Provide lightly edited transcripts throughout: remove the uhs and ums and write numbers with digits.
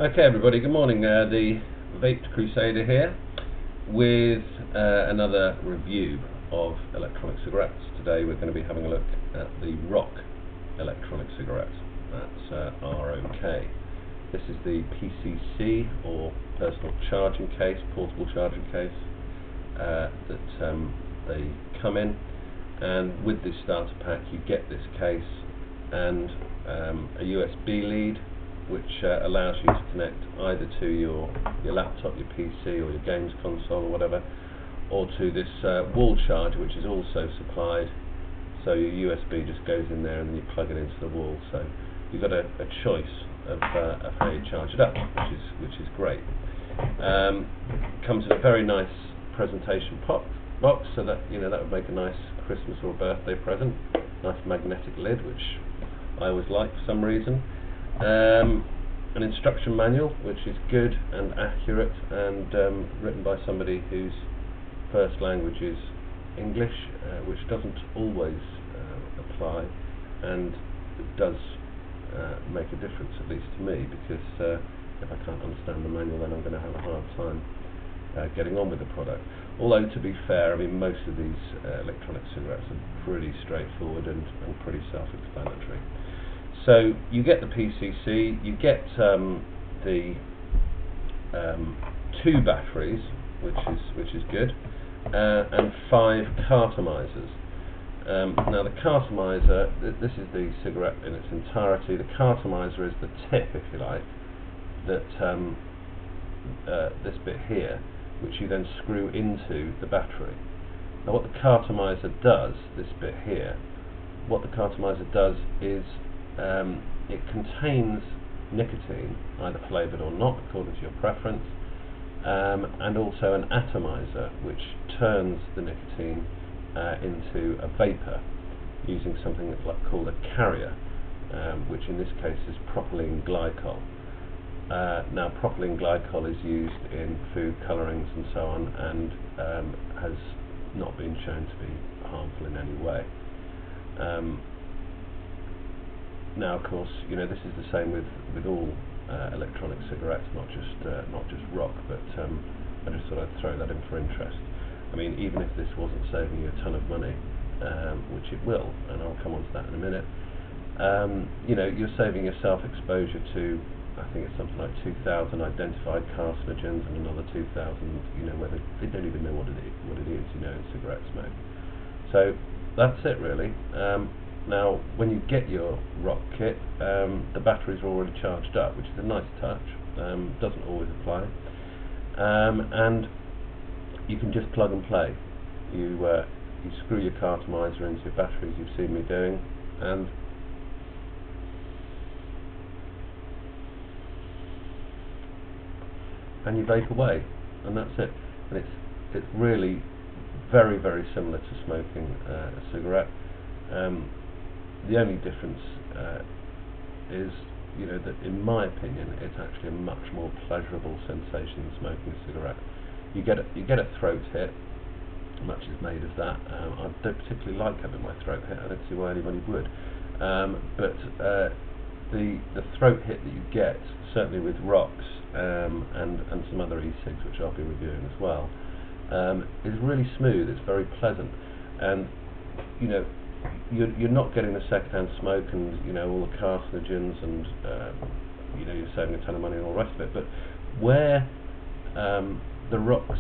Okay, everybody, good morning. The Vaped Crusader here with another review of electronic cigarettes. Today we're going to be having a look at the ROC electronic cigarette. That's ROK. This is the PCC, or personal charging case, portable charging case, that they come in. And with this starter pack you get this case and a USB lead, which allows you to connect either to your laptop, your PC, or your games console or whatever, or to this wall charger, which is also supplied. So your USB just goes in there and then you plug it into the wall. So you've got a choice of how you charge it up, which is great. Comes in a very nice presentation box, so that that would make a nice Christmas or birthday present. Nice magnetic lid, which I always like for some reason. An instruction manual, which is good and accurate and written by somebody whose first language is English, which doesn't always apply, and it does make a difference, at least to me, because if I can't understand the manual, then I'm going to have a hard time getting on with the product. Although, to be fair, I mean, most of these electronic cigarettes are pretty straightforward and pretty self-explanatory. So you get the PCC, you get the 2 batteries, which is good, and 5 cartomizers. Now the cartomizer, this is the cigarette in its entirety. The cartomizer is the tip, if you like, that this bit here, which you then screw into the battery. Now what the cartomizer does, this bit here, what the cartomizer does is it contains nicotine, either flavoured or not, according to your preference, and also an atomizer, which turns the nicotine into a vapour using something that's called a carrier, which in this case is propylene glycol. Now propylene glycol is used in food colourings and so on, and has not been shown to be harmful in any way. Now, of course, this is the same with all electronic cigarettes, not just ROC. But I just thought I'd throw that in for interest. I mean, even if this wasn't saving you a ton of money, which it will, and I'll come on to that in a minute. You're saving yourself exposure to, I think it's something like 2,000 identified carcinogens and another 2,000, where they don't even know what it is, in cigarette smoke. So that's it, really. Now, when you get your ROC kit, the batteries are already charged up, which is a nice touch. Doesn't always apply. And you can just plug and play. You screw your cartomizer into your batteries, you've seen me doing, and you vape away, and that's it. And it's really very, very similar to smoking a cigarette. The only difference is, that in my opinion, it's actually a much more pleasurable sensation than smoking a cigarette. You get a throat hit. Much is made of that. I don't particularly like having my throat hit. I don't see why anybody would. But the throat hit that you get, certainly with ROCs and some other e-cigs, which I'll be reviewing as well, is really smooth. It's very pleasant, and you're not getting the secondhand smoke and all the carcinogens, and you're saving a ton of money and all the rest of it. But where the ROCs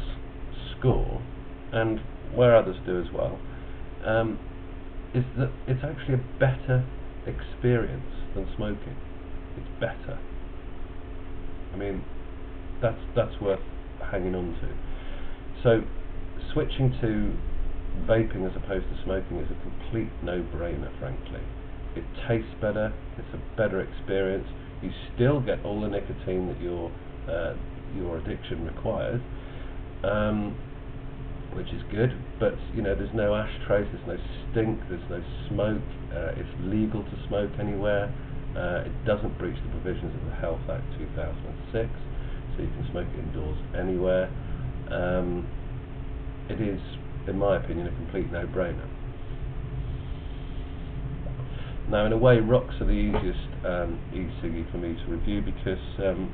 score, and where others do as well, is that it's actually a better experience than smoking. It's better. I mean, that's worth hanging on to. So switching to vaping as opposed to smoking is a complete no-brainer, frankly. It tastes better, it's a better experience. You still get all the nicotine that your addiction requires, which is good, but there's no ashtrays, there's no stink, there's no smoke. It's legal to smoke anywhere. It doesn't breach the provisions of the Health Act 2006, so you can smoke indoors anywhere. It is, in my opinion, a complete no-brainer. Now, in a way, rocks are the easiest e-ciggy for me to review, because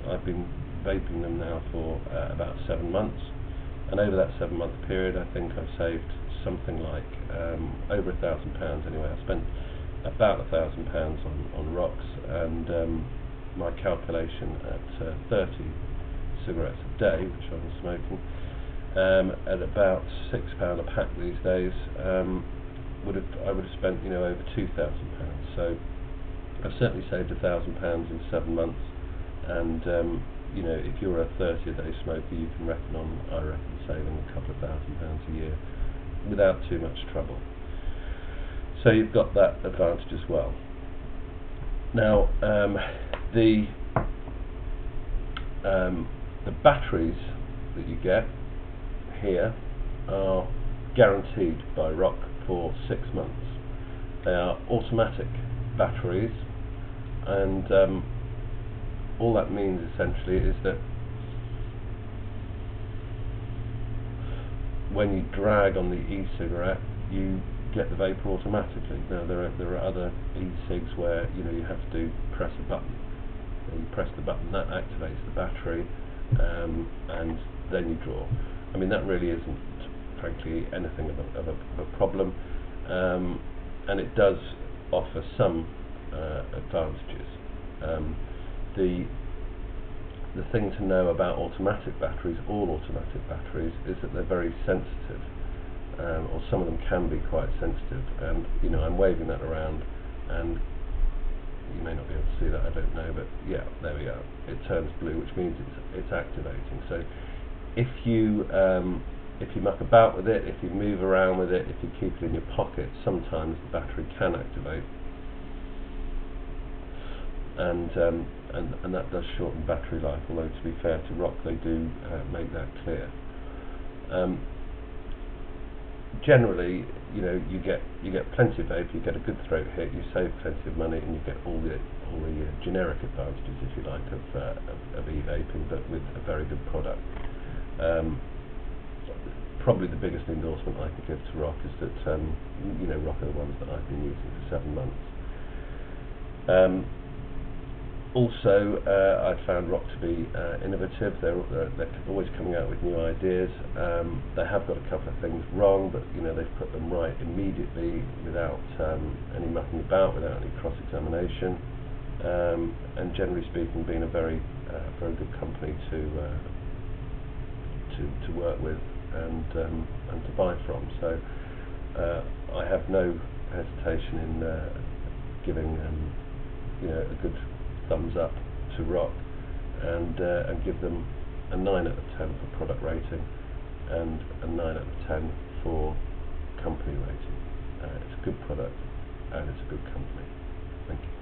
I've been vaping them now for about 7 months, and over that 7-month period I think I've saved something like over £1,000 anyway. I spent about £1,000 on rocks, and my calculation at 30 cigarettes a day, which I was smoking, at about £6 a pack these days, I would have spent over £2,000. So I've certainly saved £1,000 in 7 months, and if you're a 30 a day smoker, you can reckon on, I reckon, saving a couple of £1,000 a year without too much trouble. So you've got that advantage as well. Now, the batteries that you get here are guaranteed by Rock for 6 months. They are automatic batteries, and all that means essentially is that when you drag on the e-cigarette, you get the vapour automatically. Now there are other e-cigs where you have to press a button. You press the button, that activates the battery, and then you draw. I mean, that really isn't, frankly, anything of a problem, and it does offer some advantages. The thing to know about automatic batteries, all automatic batteries, is that they're very sensitive, or some of them can be quite sensitive, and I'm waving that around, and you may not be able to see that, I don't know, but yeah, there we go. It turns blue, which means it's activating. So if you muck about with it, if you move around with it, if you keep it in your pocket, sometimes the battery can activate, and that does shorten battery life. Although, to be fair to Rock, they do make that clear. Generally, you get plenty of vape, you get a good throat hit, you save plenty of money, and you get all the generic advantages, if you like, of e-vaping, but with a very good product. Probably the biggest endorsement I could give to Rock is that Rock are the ones that I've been using for 7 months. Also, I found Rock to be innovative. They're always coming out with new ideas. They have got a couple of things wrong, but they've put them right immediately without any mucking about, without any cross-examination. And generally speaking, being a very good company to work with and to buy from. So I have no hesitation in giving a good thumbs up to Rock, and give them a 9 out of 10 for product rating and a 9 out of 10 for company rating. It's a good product and it's a good company. Thank you.